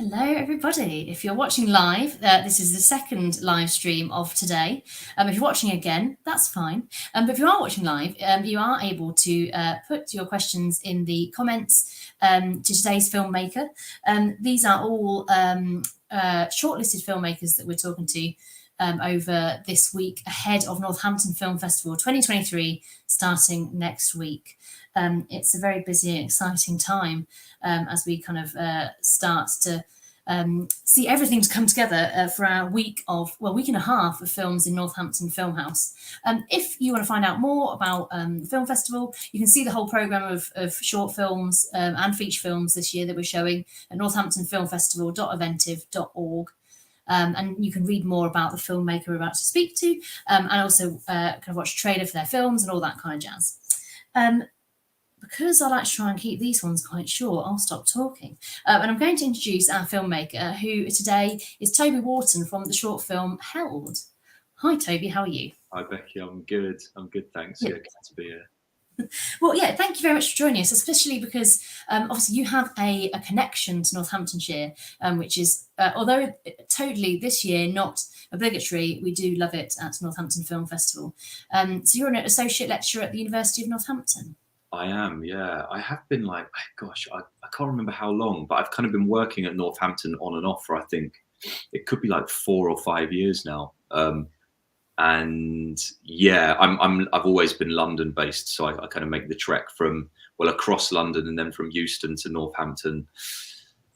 Hello, everybody. If you're watching live, this is the second live stream of today. If you're watching again, that's fine. But if you are watching live, you are able to put your questions in the comments to today's filmmaker. These are all shortlisted filmmakers that we're talking to over this week ahead of Northampton Film Festival 2023, starting next week. It's a very busy and exciting time as we kind of start to see everything to come together for our week and a half of films in Northampton Film House. If you want to find out more about the film festival, you can see the whole programme of short films and feature films this year that we're showing at northamptonfilmfestival.eventive.org. And you can read more about the filmmaker we're about to speak to, and also kind of watch a trailer for their films and all that kind of jazz. Because I like to try and keep these ones quite short, I'll stop talking. And I'm going to introduce our filmmaker, who today is Toby Wharton from the short film Held. Hi, Toby, how are you? Hi, Becky, I'm good, thanks. Yeah, good to be here. Well, yeah, thank you very much for joining us, especially because obviously you have a connection to Northamptonshire, which is, although totally this year not obligatory, we do love it at Northampton Film Festival. So you're an associate lecturer at the University of Northampton. I am, yeah. I have been I can't remember how long, but I've kind of been working at Northampton on and off for, I think, it could be like 4 or 5 years now. And yeah, I've always been London based, so I kind of make the trek from across London and then from Euston to Northampton,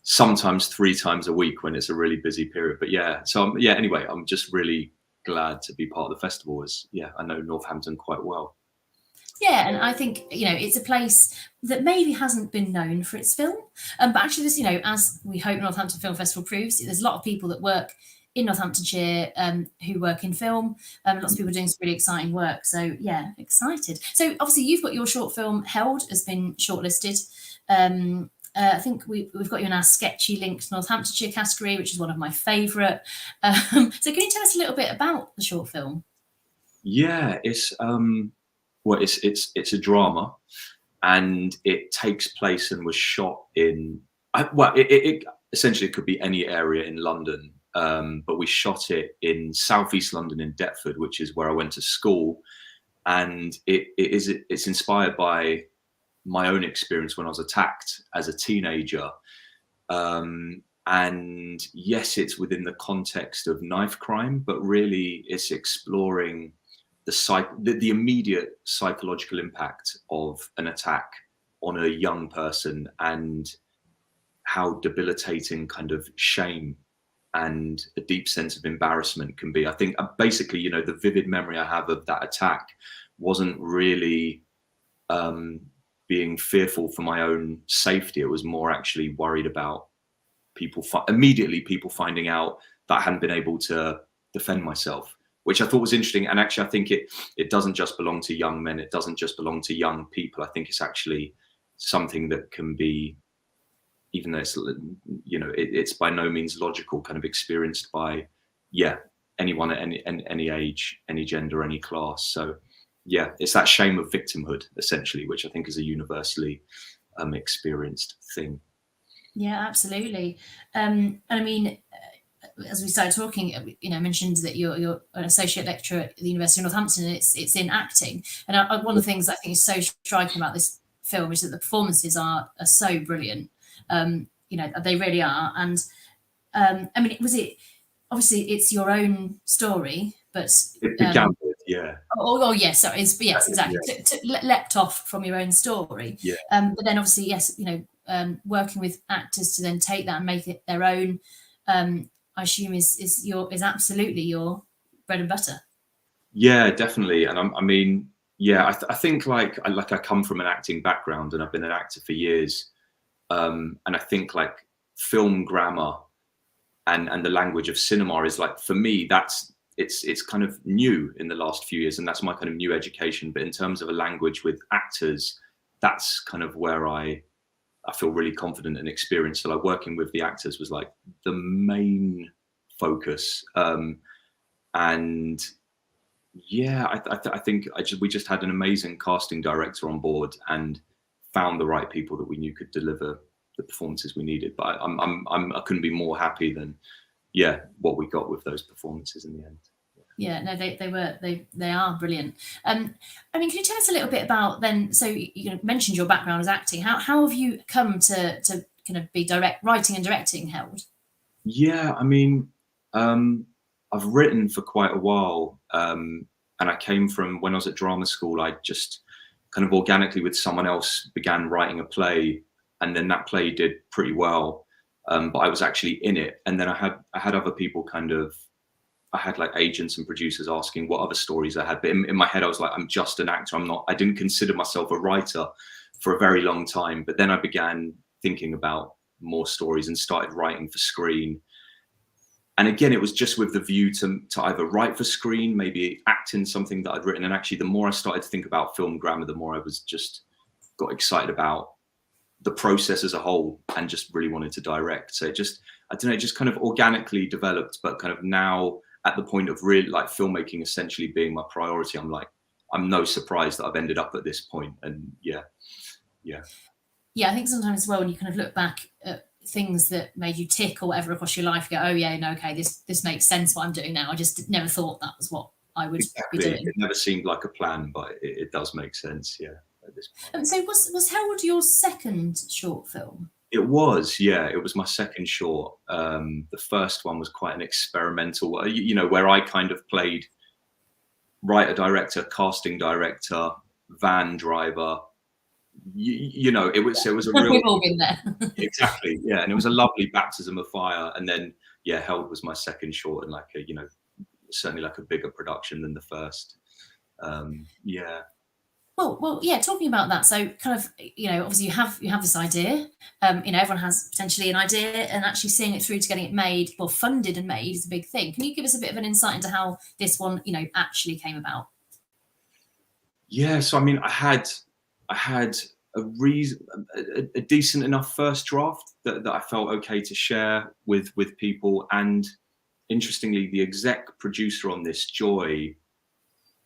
sometimes 3 times a week when it's a really busy period. But yeah, so anyway, I'm just really glad to be part of the festival. I know Northampton quite well. Yeah, and I think, it's a place that maybe hasn't been known for its film, but actually this, as we hope Northampton Film Festival proves, there's a lot of people that work in Northamptonshire who work in film. Lots of people doing some really exciting work. So yeah, excited. So obviously you've got your short film Held has been shortlisted. I think we've got you in our sketchy linked Northamptonshire category, which is one of my favourite. So can you tell us a little bit about the short film? Yeah, it's a drama, and it takes place and was shot in it essentially could be any area in London. But we shot it in southeast London in Deptford, which is where I went to school, and it's inspired by my own experience when I was attacked as a teenager. And yes, it's within the context of knife crime, but really it's exploring the immediate psychological impact of an attack on a young person and how debilitating kind of shame and a deep sense of embarrassment can be. I think basically, the vivid memory I have of that attack wasn't really being fearful for my own safety. It was more actually worried about people finding out that I hadn't been able to defend myself, which I thought was interesting. And actually, I think it doesn't just belong to young men. It doesn't just belong to young people. I think it's actually something that can be, even though it's by no means logical, kind of experienced by, anyone at any age, any gender, any class. So yeah, it's that shame of victimhood, essentially, which I think is a universally experienced thing. Yeah, absolutely. And I mean, as we started talking, I mentioned that you're an associate lecturer at the University of Northampton, and it's in acting. And one of the things I think is so striking about this film is that the performances are so brilliant. They really are. And I mean, obviously it's your own story, but it began with, yeah. Oh yes, sorry. Yes, exactly. Yeah. Leapt off from your own story. Yeah. But then obviously, yes, working with actors to then take that and make it their own. I assume is absolutely your bread and butter. Yeah, definitely. And I think I come from an acting background, and I've been an actor for years. And I think film grammar and the language of cinema is for me, it's kind of new in the last few years, and that's my kind of new education. But in terms of a language with actors, that's kind of where I feel really confident and experienced. So working with the actors was the main focus. And yeah, I think we just had an amazing casting director on board and found the right people that we knew could deliver performances we needed. But I couldn't be more happy than what we got with those performances in the end. Yeah, no, they are brilliant. I mean, can you tell us a little bit about then? So you mentioned your background as acting. How have you come to kind of be writing and directing Held? Yeah, I mean, I've written for quite a while, and I came from, when I was at drama school, I just kind of organically with someone else began writing a play, and then that play did pretty well, but I was actually in it, and then I had other people I had like agents and producers asking what other stories I had, but in my head I was like, I'm just an actor. I didn't consider myself a writer for a very long time, but then I began thinking about more stories and started writing for screen. And again, it was just with the view to either write for screen, maybe act in something that I'd written. And actually, the more I started to think about film grammar, the more I was just got excited about the process as a whole and just really wanted to direct. So it just, I don't know, it just kind of organically developed, but kind of now at the point of really like filmmaking essentially being my priority, I'm like, I'm no surprise that I've ended up at this point. And yeah. I think sometimes as well, when you kind of look back at things that made you tick or whatever across your life, you go, oh yeah, no, okay, this makes sense what I'm doing now. I just never thought that was what I would be doing. It never seemed like a plan, but it does make sense, yeah, at this point. So was Held your second short film? It was, yeah, it was my second short. The first one was quite an experimental, where I kind of played writer, director, casting director, van driver. It was a real. We've all been there. Exactly, yeah, and it was a lovely baptism of fire. And then, yeah, Held was my second short, and like certainly like a bigger production than the first. Yeah. Well, yeah. Talking about that, so kind of, obviously you have this idea. Everyone has potentially an idea, and actually seeing it through to getting it made, well, funded and made, is a big thing. Can you give us a bit of an insight into how this one, actually came about? Yeah. So I mean, I had a decent enough first draft that I felt okay to share with people. And interestingly, the exec producer on this, Joy,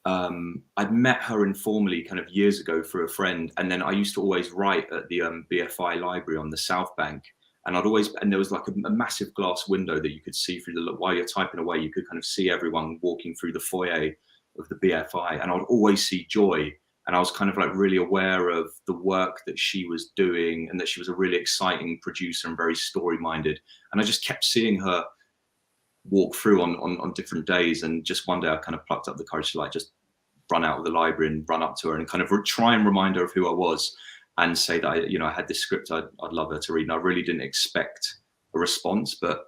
I'd met her informally kind of years ago through a friend, and then I used to always write at the BFI library on the South Bank, and there was like a massive glass window that you could see through while you're typing away, you could kind of see everyone walking through the foyer of the BFI, and I would always see Joy, and I was kind of like really aware of the work that she was doing, and that she was a really exciting producer and very story-minded, and I just kept seeing her walk through on different days. And just one day I kind of plucked up the courage to like just run out of the library and run up to her and kind of try and remind her of who I was, and say that I had this script I'd love her to read. And I really didn't expect a response, but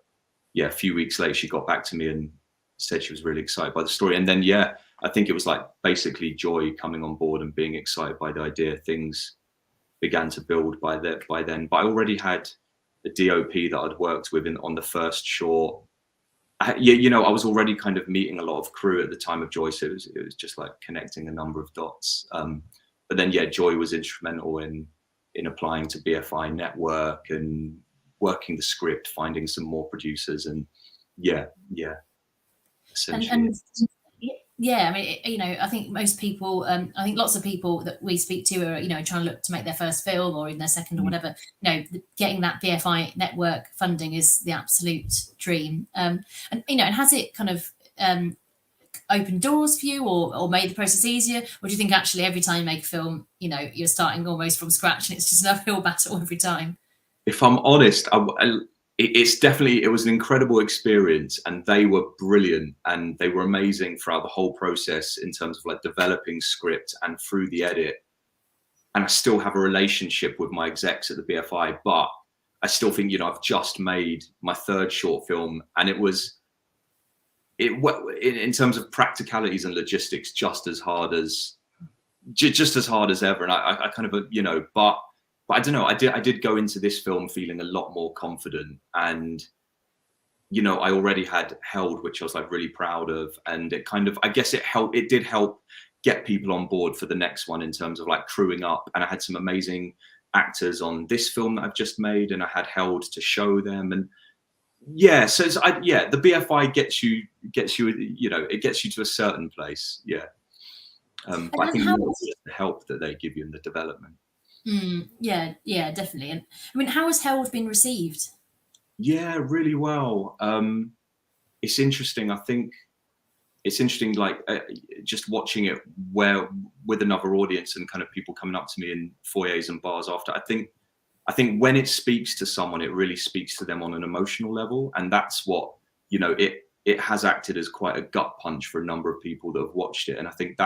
yeah, a few weeks later she got back to me and said she was really excited by the story. And then I think it was like basically Joy coming on board and being excited by the idea. Things began to build by then. But I already had a DOP that I'd worked with on the first short. I was already kind of meeting a lot of crew at the time of Joy, so it was just like connecting a number of dots. But then, Joy was instrumental in applying to BFI Network and working the script, finding some more producers, and essentially. And yeah, I mean, I think most people, I think lots of people that we speak to are, trying to look to make their first film or even their second or whatever. Getting that BFI network funding is the absolute dream. And has it kind of opened doors for you, or made the process easier? Or do you think actually every time you make a film, you're starting almost from scratch and it's just an uphill battle every time? If I'm honest, it was an incredible experience, and they were brilliant, and they were amazing throughout the whole process in terms of like developing script and through the edit. And I still have a relationship with my execs at the BFI, but I still think, I've just made my third short film, and in terms of practicalities and logistics, just as hard as ever. And I kind of, but I don't know. I did go into this film feeling a lot more confident, and I already had Held, which I was like really proud of, and it kind of, I guess it helped. It did help get people on board for the next one in terms of like crewing up. And I had some amazing actors on this film that I've just made, and I had Held to show them. And so the BFI gets you, it gets you to a certain place. Yeah. But I think it's the help that they give you in the development. Yeah, yeah, definitely. And I mean, how has Herald been received? Yeah, really well. It's interesting. I think it's interesting, like just watching it where with another audience and kind of people coming up to me in foyers and bars after. I think when it speaks to someone, it really speaks to them on an emotional level, and that's what, it has acted as quite a gut punch for a number of people that have watched it. And I think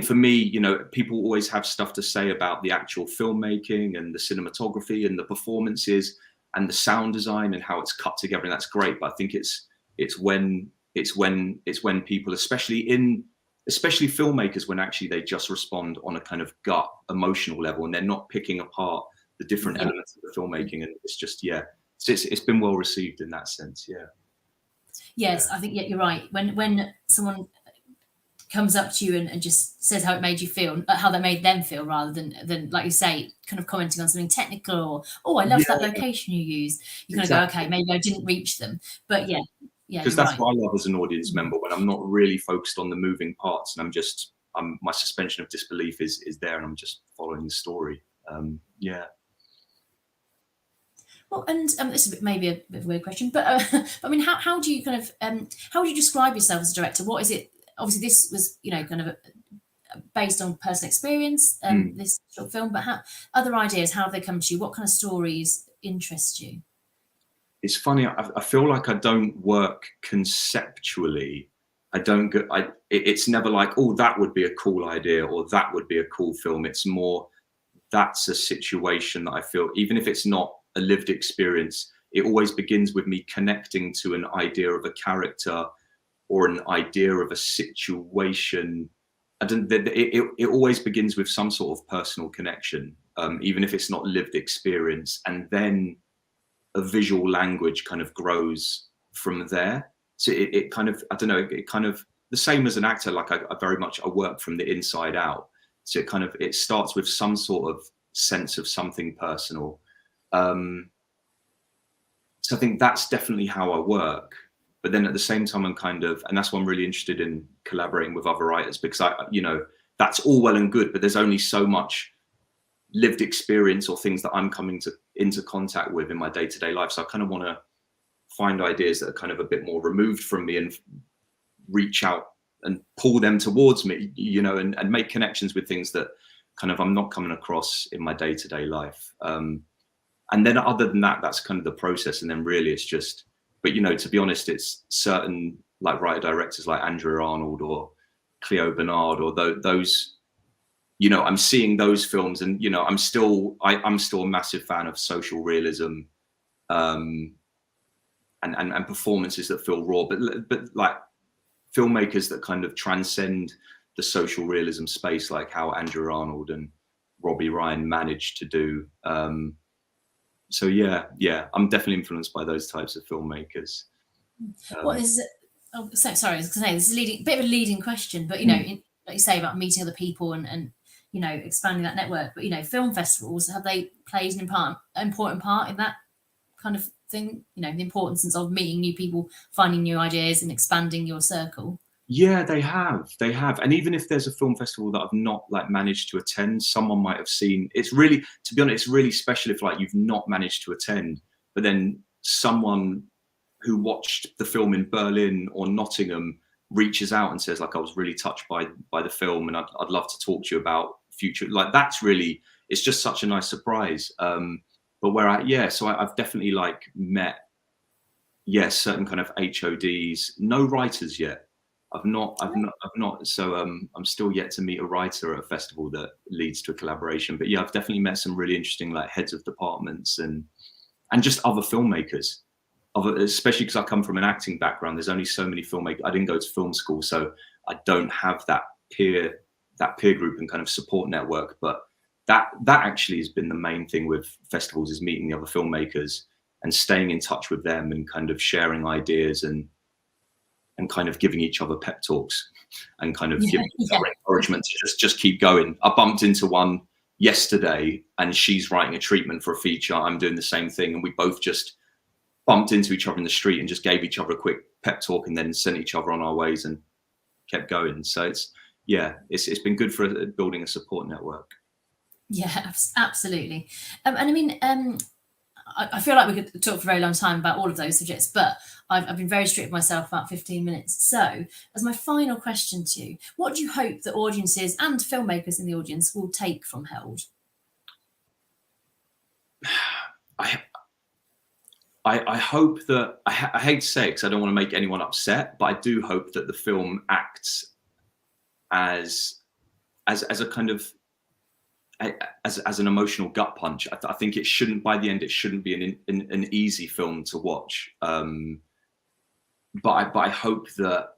for me, people always have stuff to say about the actual filmmaking and the cinematography and the performances and the sound design and how it's cut together, and that's great. But I think it's when people, especially filmmakers, when actually they just respond on a kind of gut emotional level, and they're not picking apart the different Yeah. elements of the filmmaking. And it's just, it's been well received in that sense. Yes, I think, yeah, you're right. When someone comes up to you and just says how it made you feel, how that made them feel, rather than like you say, kind of commenting on something technical, or oh, I love that Yeah, location you used. You kind of go, exactly. okay, maybe I didn't reach them, but yeah, yeah, Because you're that's right. what I love as an audience member, when I'm not really focused on the moving parts, and my suspension of disbelief is there, and I'm just following the story. Yeah. Well, and this is maybe a bit of a weird question, but I mean, how do you kind of how would you describe yourself as a director? What is it? Obviously, this was, kind of based on personal experience, Mm. this short film, but how other ideas? How have they come to you? What kind of stories interest you? It's funny. I feel like I don't work conceptually. I don't go. It's never like, oh, that would be a cool idea, or that would be a cool film. It's more, that's a situation that I feel, even if it's not a lived experience, it always begins with me connecting to an idea of a character or an idea of a situation. I don't. It always begins with some sort of personal connection, even if it's not lived experience, and then a visual language kind of grows from there. So it kind of, I don't know, it kind of, the same as an actor, like I very much, I work from the inside out. So it starts with some sort of sense of something personal. Um, so I think that's definitely how I work. But then at the same time, and that's why I'm really interested in collaborating with other writers, because that's all well and good, but there's only so much lived experience or things that I'm coming into contact with in my day-to-day life. So I kind of want to find ideas that are kind of a bit more removed from me, and reach out and pull them towards me, and make connections with things that kind of I'm not coming across in my day-to-day life. And then other than that, that's kind of the process. And then really it's just, but to be honest, it's certain like writer directors like Andrea Arnold or Cleo Bernard, or those, I'm seeing those films, and I'm still a massive fan of social realism, and performances that feel raw, but like filmmakers that kind of transcend the social realism space, like how Andrew Arnold and Robbie Ryan managed to do. So I'm definitely influenced by those types of filmmakers. What is it? Oh, so sorry, I was going to say this is bit of a leading question, but Mm. like you say about meeting other people and expanding that network. But film festivals, have they played an important part in that kind of thing? The importance of meeting new people, finding new ideas, and expanding your circle. Yeah, they have. And even if there's a film festival that I've not like managed to attend, someone might have seen. It's really, to be honest, it's really special if like you've not managed to attend, but then someone who watched the film in Berlin or Nottingham reaches out and says like, I was really touched by the film, and I'd love to talk to you about future. Like that's really, it's just such a nice surprise. But so I've definitely like met, certain kind of HODs, no writers yet. I've not. So I'm still yet to meet a writer at a festival that leads to a collaboration. But yeah, I've definitely met some really interesting like heads of departments and just other filmmakers. Especially because I come from an acting background. There's only so many filmmakers. I didn't go to film school, so I don't have that peer group and kind of support network. But that actually has been the main thing with festivals, is meeting the other filmmakers and staying in touch with them and kind of sharing ideas and kind of giving each other pep talks and kind of giving each other encouragement to just keep going. I bumped into one yesterday, and she's writing a treatment for a feature. I'm doing the same thing, and we both just bumped into each other in the street and just gave each other a quick pep talk, and then sent each other on our ways and kept going. So it's been good for building a support network. Yeah, absolutely. And I mean, I feel like we could talk for a very long time about all of those subjects, but I've been very strict with myself, about 15 minutes. So, as my final question to you, what do you hope that audiences and filmmakers in the audience will take from Held? I hope that, I hate to say it because I don't want to make anyone upset, but I do hope that the film acts as a kind of, as an emotional gut punch. I think it shouldn't, by the end, it shouldn't be an easy film to watch. But I hope that,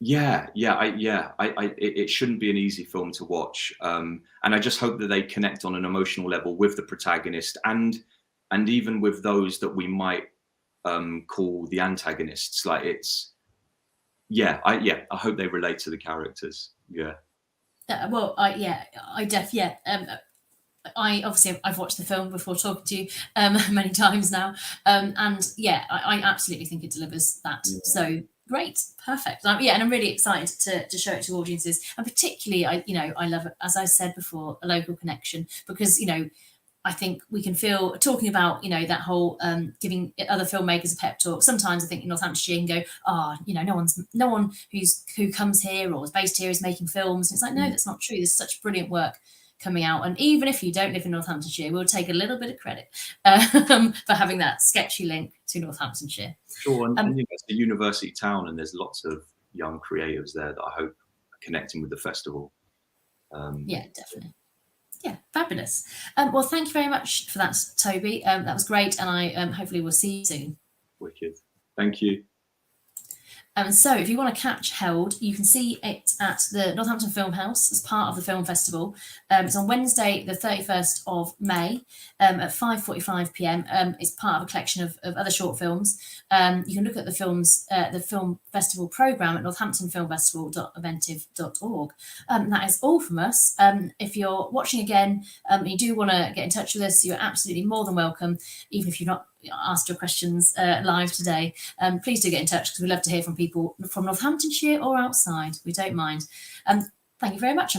it shouldn't be an easy film to watch. And I just hope that they connect on an emotional level with the protagonist, and even with those that we might call the antagonists. Like, it's, I hope they relate to the characters. Yeah. Well, I obviously, I've watched the film before talking to you many times now, and yeah, I absolutely think it delivers that. Yeah. So great, perfect. Yeah, and I'm really excited to show it to audiences, and particularly, I love it, as I said before, a local connection, because I think we can feel, talking about, that whole giving other filmmakers a pep talk. Sometimes I think in Northamptonshire you can go, no one who comes here or is based here is making films. And it's like, no, that's not true. There's such brilliant work coming out. And even if you don't live in Northamptonshire, we'll take a little bit of credit for having that sketchy link to Northamptonshire. Sure, and it's a university town, and there's lots of young creatives there that I hope are connecting with the festival. Yeah, definitely. Yeah, fabulous. Well, thank you very much for that, Toby. That was great, and I hopefully will see you soon. Wicked. Thank you. So if you want to catch Held, you can see it at the Northampton Film House as part of the film festival. It's on Wednesday, the 31st of May at 5:45 p.m. It's part of a collection of other short films. You can look at the film festival programme at northamptonfilmfestival.eventive.org. That is all from us. If you're watching again and you do want to get in touch with us, you're absolutely more than welcome, even if you've not asked your questions live today. Please do get in touch, because we love to hear from people from Northamptonshire or outside. We don't mind. Thank you very much.